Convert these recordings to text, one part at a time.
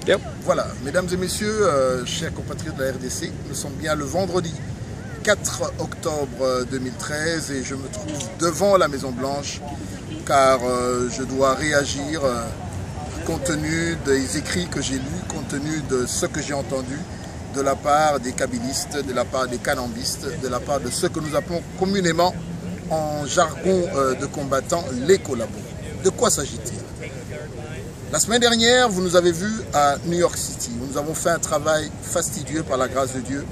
Yep. Voilà, mesdames et messieurs, chers compatriotes de la RDC, nous sommes bien le vendredi 4 octobre 2013 et je me trouve devant la Maison Blanche car je dois réagir compte tenu des écrits que j'ai lus, compte tenu de ce que j'ai entendu de la part des kabylistes, de la part des canambistes, de la part de ceux que nous appelons communément en jargon de combattants les collabos. De quoi s'agit-il? La semaine dernière, vous nous avez vus à New York City, où nous avons fait un travail fastidieux par la grâce de Dieu,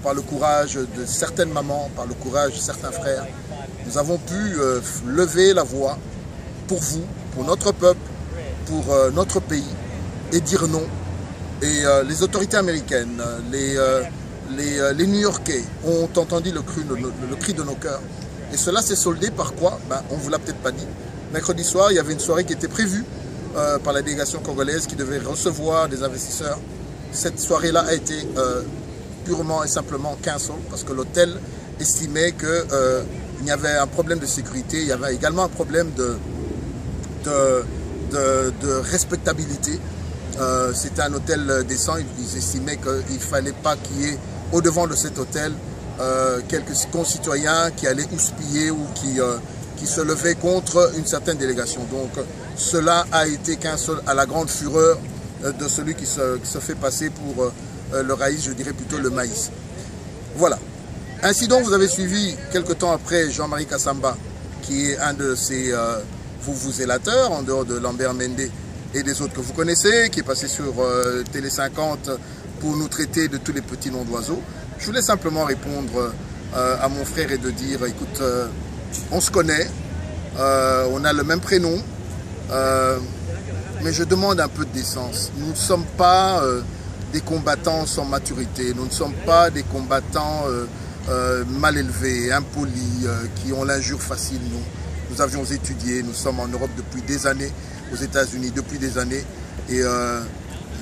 par le courage de certaines mamans, par le courage de certains frères. Nous avons pu lever la voix pour vous, pour notre peuple, pour notre pays, et dire non. Et les autorités américaines, les New-Yorkais ont entendu le cri de nos cœurs. Et cela s'est soldé par quoi? On ne vous l'a peut-être pas dit. Mercredi soir, il y avait une soirée qui était prévue par la délégation congolaise qui devait recevoir des investisseurs. Cette soirée-là a été purement et simplement cancel parce que l'hôtel estimait qu'il y avait un problème de sécurité, il y avait également un problème de respectabilité. C'était un hôtel décent, ils estimaient qu'il ne fallait pas qu'il y ait au-devant de cet hôtel quelques concitoyens qui allaient houspiller ou qui se levaient contre une certaine délégation. Donc cela a été qu'un seul à la grande fureur de celui qui se fait passer pour le raïs, je dirais plutôt le maïs. Voilà. Ainsi donc, vous avez suivi quelque temps après Jean-Marie Kassamba, qui est un de ces vous-zélateurs, en dehors de Lambert Mende et des autres que vous connaissez, qui est passé sur Télé 50 pour nous traiter de tous les petits noms d'oiseaux. Je voulais simplement répondre à mon frère et de dire, écoute, on se connaît, on a le même prénom, mais je demande un peu de décence. Nous ne sommes pas des combattants sans maturité, nous ne sommes pas des combattants mal élevés, impolis, qui ont l'injure facile. Nous avions étudié, nous sommes en Europe depuis des années, aux États-Unis depuis des années, et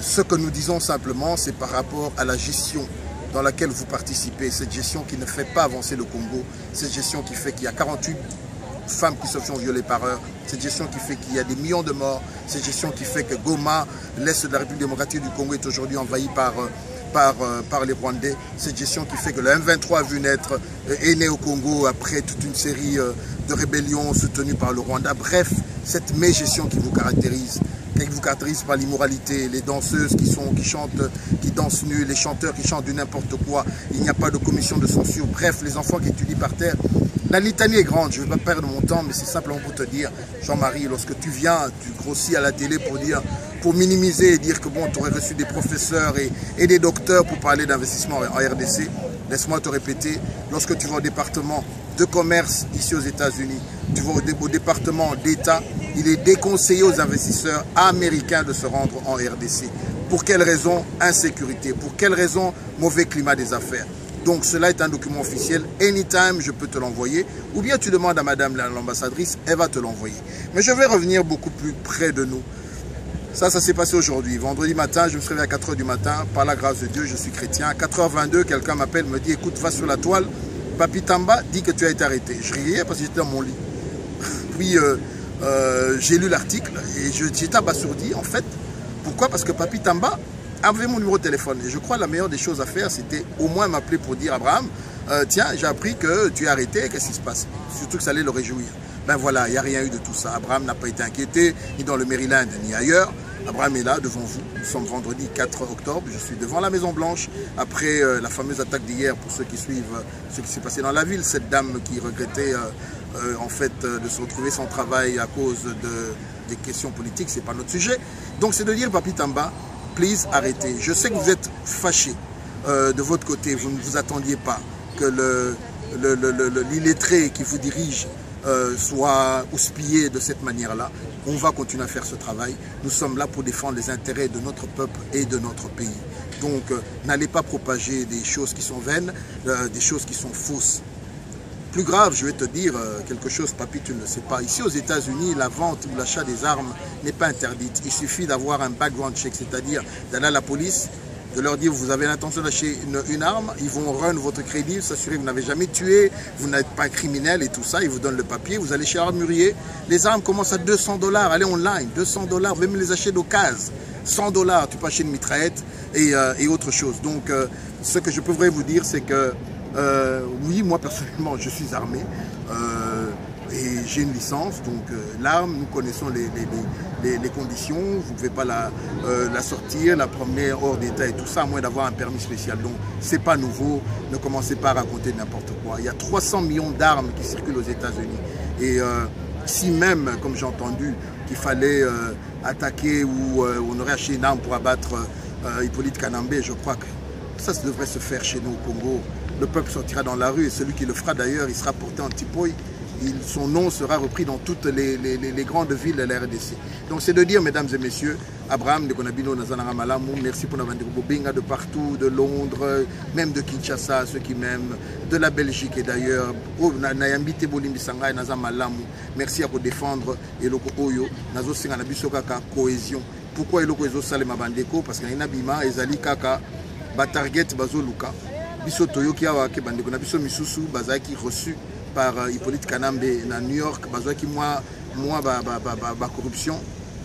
ce que nous disons simplement, c'est par rapport à la gestion dans laquelle vous participez, cette gestion qui ne fait pas avancer le Congo, cette gestion qui fait qu'il y a 48 femmes qui se font violer par heure, cette gestion qui fait qu'il y a des millions de morts, cette gestion qui fait que Goma, l'Est de la République démocratique du Congo, est aujourd'hui envahi par les Rwandais, cette gestion qui fait que le M23 a vu naître, est né au Congo après toute une série de rébellions soutenues par le Rwanda. Bref, cette mégestion qui vous caractérise par l'immoralité, les danseuses qui chantent, qui dansent nues, les chanteurs qui chantent du n'importe quoi, il n'y a pas de commission de censure, bref, les enfants qui étudient par terre. La litanie est grande, je ne vais pas perdre mon temps, mais c'est simplement pour te dire, Jean-Marie, lorsque tu viens, tu grossis à la télé pour minimiser et dire que bon, tu aurais reçu des professeurs et des docteurs pour parler d'investissement en RDC, laisse-moi te répéter, lorsque tu vas au département de commerce ici aux États-Unis, tu vas au département d'État, il est déconseillé aux investisseurs américains de se rendre en RDC. Pour quelle raison? Insécurité. Pour quelle raison? Mauvais climat des affaires. Donc cela est un document officiel. Anytime, je peux te l'envoyer. Ou bien tu demandes à madame l'ambassadrice, elle va te l'envoyer. Mais je vais revenir beaucoup plus près de nous. Ça s'est passé aujourd'hui. Vendredi matin, je me suis réveillé à 4 h du matin. Par la grâce de Dieu, je suis chrétien. À 4 h 22, quelqu'un m'appelle, me dit, écoute, va sur la toile. Papi Tamba dit que tu as été arrêté. Je riais parce que j'étais dans mon lit. Puis j'ai lu l'article et j'étais abasourdi en fait. Pourquoi? Parce que Papi Tamba avait mon numéro de téléphone. Et je crois que la meilleure des choses à faire, c'était au moins m'appeler pour dire, Abraham, tiens, j'ai appris que tu es arrêté, qu'est-ce qui se passe? Surtout que ça allait le réjouir. Ben voilà, il n'y a rien eu de tout ça. Abraham n'a pas été inquiété, ni dans le Maryland, ni ailleurs. Abraham est là devant vous. Nous sommes vendredi 4 octobre. Je suis devant la Maison Blanche après la fameuse attaque d'hier pour ceux qui suivent ce qui s'est passé dans la ville. Cette dame qui regrettait en fait de se retrouver sans travail à cause des questions politiques. Ce n'est pas notre sujet. Donc c'est de dire, Papi Tamba, please arrêtez. Je sais que vous êtes fâchés de votre côté. Vous ne vous attendiez pas que l'illettré qui vous dirige soit houspillé de cette manière-là. On va continuer à faire ce travail. Nous sommes là pour défendre les intérêts de notre peuple et de notre pays. Donc, n'allez pas propager des choses qui sont vaines, des choses qui sont fausses. Plus grave, je vais te dire quelque chose, Papi, tu ne le sais pas. Ici aux États-Unis, la vente ou l'achat des armes n'est pas interdite. Il suffit d'avoir un background check, c'est-à-dire d'aller à la police, de leur dire vous avez l'intention d'acheter une arme, ils vont run votre crédit, s'assurer que vous n'avez jamais tué, vous n'êtes pas criminel et tout ça, ils vous donnent le papier, vous allez chez Armurier, les armes commencent à 200 $, allez online, 200 $, même les acheter d'occasion, 100 $, tu peux acheter une mitraillette et autre chose. Donc ce que je pourrais vous dire c'est que oui, moi personnellement je suis armé, et j'ai une licence, donc l'arme, nous connaissons les conditions, vous ne pouvez pas la sortir, la promener hors d'état et tout ça, à moins d'avoir un permis spécial. Donc c'est pas nouveau, ne commencez pas à raconter n'importe quoi. Il y a 300 millions d'armes qui circulent aux États-Unis. Et si même, comme j'ai entendu, qu'il fallait attaquer ou on aurait acheté une arme pour abattre Hippolyte Kanambe, je crois que ça devrait se faire chez nous au Congo. Le peuple sortira dans la rue et celui qui le fera d'ailleurs, il sera porté en tipoï. Son nom sera repris dans toutes les grandes villes de la RDC. Donc c'est de dire, mesdames et messieurs, Abraham de Konabino Nazanara Malamu, merci pour notre Bobinga de partout, de Londres, même de Kinshasa, ceux qui m'aiment, de la Belgique et d'ailleurs, Nayambite Bolimbi Sangha et Nazan Malamu, merci à vous défendre et Loko Oyo, Nazo Singa Nabiso Kaka, cohésion. Pourquoi Eloko Ezo Salema Bandeko? Parce qu'il y a une Bima, Ezali Kaka, Batarget Bazo Luka, Biso Toyo Kiawake Bandeko, Nabiso Misusu, Bazaki reçu par Hippolyte Kanambe na New York, bazwa ki moi ba corruption,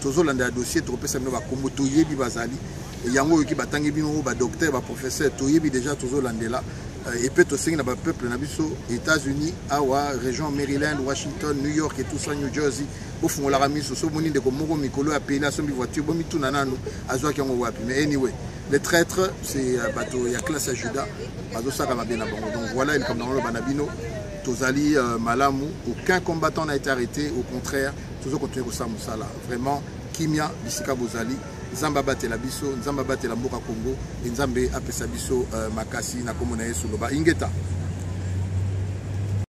tozo landa dossier trop pesa no ba kombo toyebi bazali, yango ki batangi bino ba docteur ba professeur toyebi déjà tozo landela, et peut aussi na ba peuple na biso États-Unis, awa région Maryland, Washington, New York et tout ça, New Jersey, au fond la ramiso so moni de ko moko mikolo appelé à son voiture bomi tout nanano azwa ki yango wapi. Mais anyway, les traîtres c'est bateau ya classe à Judas, bazo saka ma bien na bango. Donc voilà, il comme dans le banabino Tozali Malamu, aucun combattant n'a été arrêté, au contraire, toujours continuer au Samoussala. Vraiment, Kimia, Bisika Bozali, Nzamba Batela Biso, Nzamba Batela Mboka Congo, et Nzambe Apesa Biso Makasi, Nakomonae Suloba, Ingeta.